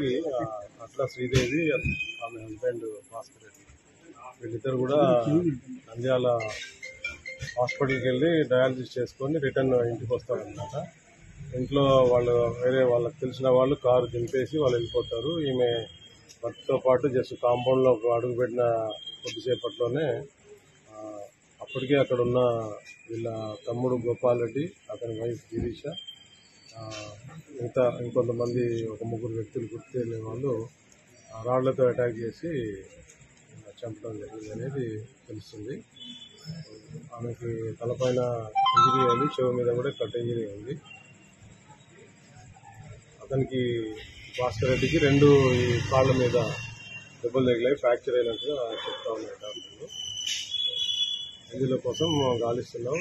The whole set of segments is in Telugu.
రెడ్డికి అట్లా శ్రీదేవి ఆమె హస్బెండ్ భాస్కర్ రెడ్డి వీళ్ళిద్దరు కూడా నంద్యాల హాస్పిటల్కి వెళ్ళి డయాలసిస్ చేసుకొని రిటర్న్ ఇంటికి వస్తారనమాట. ఇంట్లో వాళ్ళు వేరే వాళ్ళకి తెలిసిన వాళ్ళు కారు దింపేసి వాళ్ళు వెళ్ళిపోతారు. ఈమె భర్తతో పాటు జస్ట్ కాంపౌండ్లో అడుగు పెట్టిన కొద్దిసేపట్లోనే అప్పటికే అక్కడ ఉన్న వీళ్ళ తమ్ముడు గోపాల్ రెడ్డి, అతని వైఫ్ గిరీష, ఇంకొంతమంది ఒక ముగ్గురు వ్యక్తులు గుర్తు తెలియని వాళ్ళు రాళ్లతో అటాక్ చేసి చంపడం జరిగింది అనేది తెలుస్తుంది. ఆమెకి తలపైన ఇంజరీ ఉంది, చెవి మీద కూడా కట్ ఇంజరీ ఉంది. అతనికి భాస్కర్ రెడ్డికి రెండు ఈ కాళ్ళ మీద దెబ్బలు తగిలాయి, ఫ్రాక్చర్ అయినట్టుగా చెప్తా ఉన్నాయి డాక్టర్లు. ఇందులో కోసం గాలిస్తున్నాం.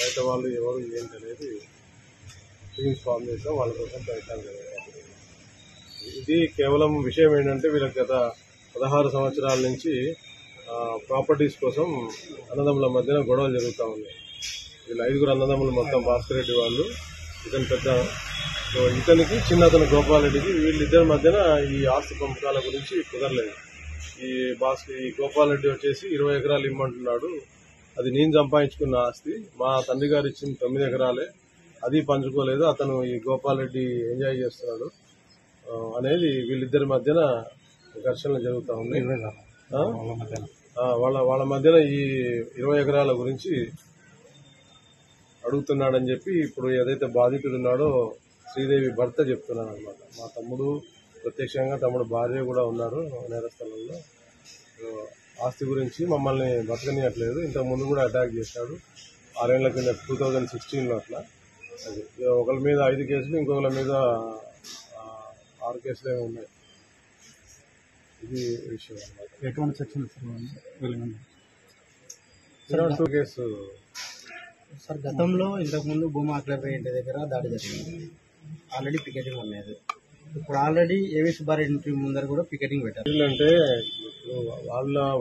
బయట వాళ్ళు ఎవరు ఏంటి అనేది టీమ్స్ ఫామ్ చేస్తాం, వాళ్ళ కోసం ప్రయత్నాలు జరుగుతాయి. ఇది కేవలం విషయం ఏంటంటే వీళ్ళకి గత 16 సంవత్సరాల నుంచి ప్రాపర్టీస్ కోసం అన్నదమ్ముల మధ్యన గొడవలు జరుగుతూ ఉన్నాయి. వీళ్ళు 5 అన్నదమ్ములు మొత్తం భాస్కర్ రెడ్డి వాళ్ళు, ఇతను పెద్ద, ఇతనికి చిన్న అతను గోపాల్ రెడ్డికి, వీళ్ళిద్దరి మధ్యన ఈ ఆస్తి పంపకాల గురించి కుదరలేదు. ఈ గోపాల్ రెడ్డి వచ్చేసి 20 ఎకరాలు ఇమ్మంటున్నాడు, అది నేను సంపాదించుకున్న ఆస్తి, మా తండ్రి గారు ఇచ్చిన 9 ఎకరాలే, అది పంచుకోలేదు, అతను ఈ గోపాల్ రెడ్డి ఎంజాయ్ చేస్తున్నాడు అనేది వీళ్ళిద్దరి మధ్యన ఘర్షణలు జరుగుతూ ఉన్నాయి. వాళ్ళ మధ్యన ఈ 20 ఎకరాల గురించి అడుగుతున్నాడని చెప్పి ఇప్పుడు ఏదైతే బాధితుడు ఉన్నాడో శ్రీదేవి భర్త చెప్తున్నాడు అనమాట. మా తమ్ముడు ప్రత్యక్షంగా తమ్ముడు భార్య కూడా ఉన్నారు నేరస్థలంలో, ఆస్తి గురించి మమ్మల్ని బతకనియట్లేదు, ఇంతకు ముందు కూడా అటాక్ చేశాడు 6 ఏళ్ల కింద 2016లో అట్లా. అది ఒకరి మీద 5 కేసులు, ఇంకొకరి మీద 6 కేసులే ఉన్నాయి. ఇది విషయం అన్నమాట. ఎటువంటి సెక్షన్ కేసు సార్? గతంలో ఇంతకుముందు భూమా అక్లపై ఇంటి దగ్గర దాడి జరిగింది, ఆల్రెడీ పికెటింగ్ ఉన్నది. ఇప్పుడు ఆల్రెడీ ఏవి సుబ్బారెడ్డి ఇంటి ముందర కూడా పికెటింగ్ పెట్టారు. ఇల్లంటే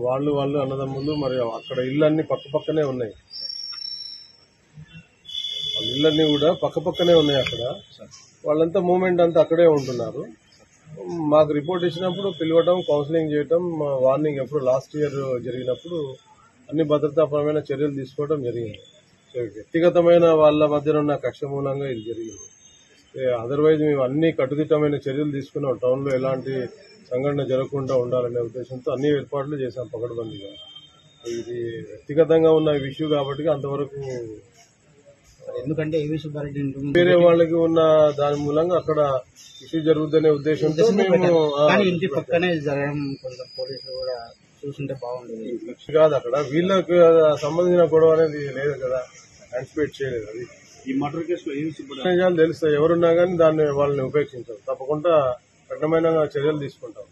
వాళ్ళు అన్నదమ్ములు, మరి అక్కడ ఇళ్ళన్నీ పక్కనే ఉన్నాయి, వాళ్ళ ఇళ్ళన్నీ కూడా పక్కనే ఉన్నాయి. అక్కడ వాళ్ళంతా మూమెంట్ అంతా అక్కడే ఉంటున్నారు. మాకు రిపోర్ట్ ఇచ్చినప్పుడు పిలవటం, కౌన్సిలింగ్ చేయటం, వార్నింగ్ ఎప్పుడు లాస్ట్ ఇయర్ జరిగినప్పుడు అన్ని భద్రతాపరమైన చర్యలు తీసుకోవడం జరిగింది. వ్యక్తిగతమైన వాళ్ళ మధ్యన ఉన్న కక్ష మూలంగా ఇది జరిగింది. అదర్వైజ్ మేము అన్ని కట్టుదిట్టమైన చర్యలు తీసుకున్నాం, టౌన్లో ఎలాంటి సంఘటన జరగకుండా ఉండాలనే ఉద్దేశంతో అన్ని ఏర్పాట్లు చేశాం పకడ్బందీగా. ఇది వ్యక్తిగతంగా ఉన్న ఇష్యూ కాబట్టి అంతవరకు, ఎందుకంటే ఏవి సుబ్బారెడ్డి వేరే వాళ్ళకి ఉన్న దాని మూలంగా అక్కడ ఇష్యూ జరుగుతుందనే ఉద్దేశంతో మేము ఇంటి పక్కనే జరగడం, కొంచెం పోలీసులు కూడా చూసుంటే బాగుండేది కాదు. అక్కడ వీళ్ళకి సంబంధించిన గొడవ అనేది లేదు కదా, యాంటిసిపేట్ చేయలేదు. అది ఈ మర్డర్ కేసులో ఏమి నిజాలు తెలుస్తాయి, ఎవరున్నా కానీ దాన్ని వాళ్ళని ఉపేక్షించారు, తప్పకుండా కఠినమైన చర్యలు తీసుకుంటాం.